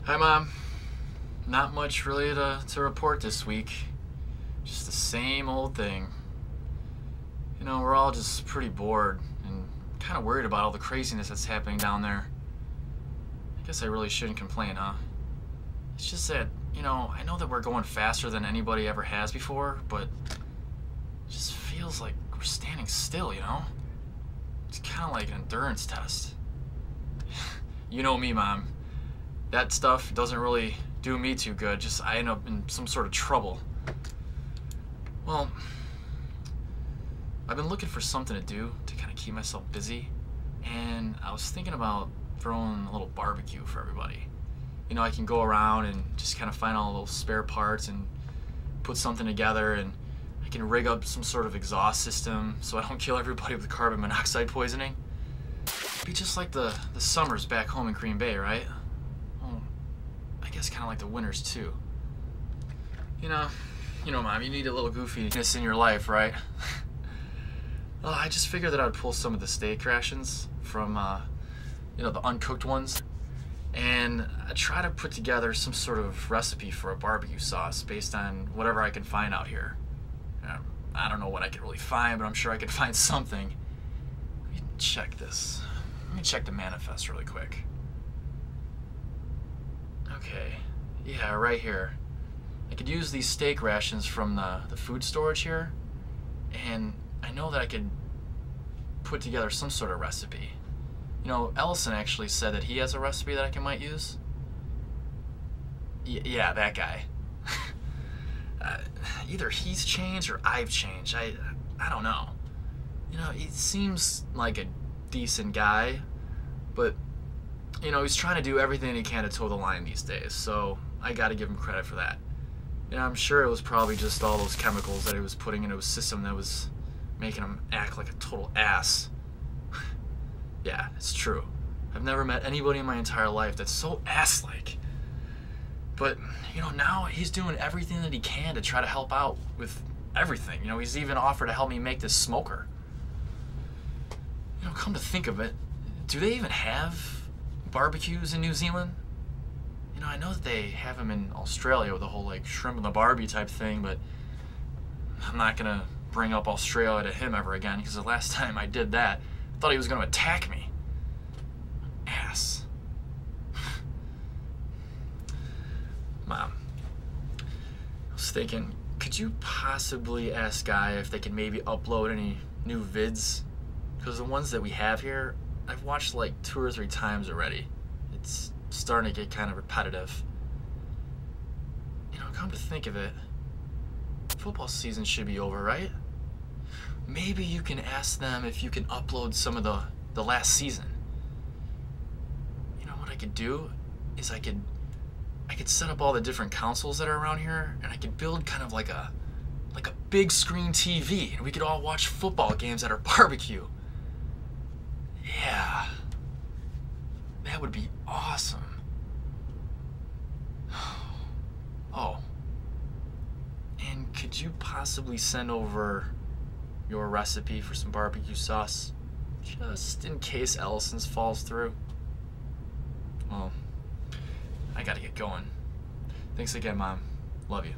Hi, Mom. Not much really to report this week. Just the same old thing. You know, we're all just pretty bored and kind of worried about all the craziness that's happening down there. I guess I really shouldn't complain, huh? It's just that, I know that we're going faster than anybody ever has before, but it just feels like we're standing still, It's kind of like an endurance test. You know me, Mom. That stuff doesn't really do me too good. Just I end up in some sort of trouble. Well, I've been looking for something to do to kind of keep myself busy, and I was thinking about throwing a little barbecue for everybody. I can go around and just kind of find all the little spare parts and put something together, and I can rig up some sort of exhaust system so I don't kill everybody with carbon monoxide poisoning. It'd be just like the summers back home in Green Bay, right? Well, I guess kind of like the winters too. Mom, you need a little goofiness in your life, right? Well, I just figured that I'd pull some of the steak rations from, the uncooked ones, and I try to put together some sort of recipe for a barbecue sauce based on whatever I can find out here. I don't know what I could really find, but I'm sure I could find something. Let me check this. Let me check the manifest really quick. Okay, yeah, right here. I could use these steak rations from the food storage here, and I know that I could put together some sort of recipe. Ellison actually said that he has a recipe that I might use. Yeah, that guy. Either he's changed or I've changed. I don't know. He seems like a decent guy, but he's trying to do everything he can to toe the line these days, so I gotta give him credit for that. I'm sure it was probably just all those chemicals that he was putting into his system that was making him act like a total ass. Yeah, it's true. I've never met anybody in my entire life that's so ass-like. But, now he's doing everything that he can to try to help out with everything. He's even offered to help me make this smoker. Come to think of it, do they even have barbecues in New Zealand? I know that they have them in Australia with the whole, shrimp and the Barbie type thing, but I'm not gonna bring up Australia to him ever again, because the last time I did that, I thought he was gonna attack me. Ass. Mom, I was thinking, could you possibly ask Guy if they can maybe upload any new vids? Because the ones that we have here, I've watched 2 or 3 times already. It's starting to get kind of repetitive. Come to think of it, football season should be over, right? Maybe you can ask them if you can upload some of the last season. What I could do is I could set up all the different consoles that are around here, and I could build kind of like a big screen TV, and we could all watch football games at our barbecue. Yeah, that would be awesome. Oh, and could you possibly send over your recipe for some barbecue sauce, just in case Ellison's falls through? Well, I gotta get going. Thanks again, Mom. Love you.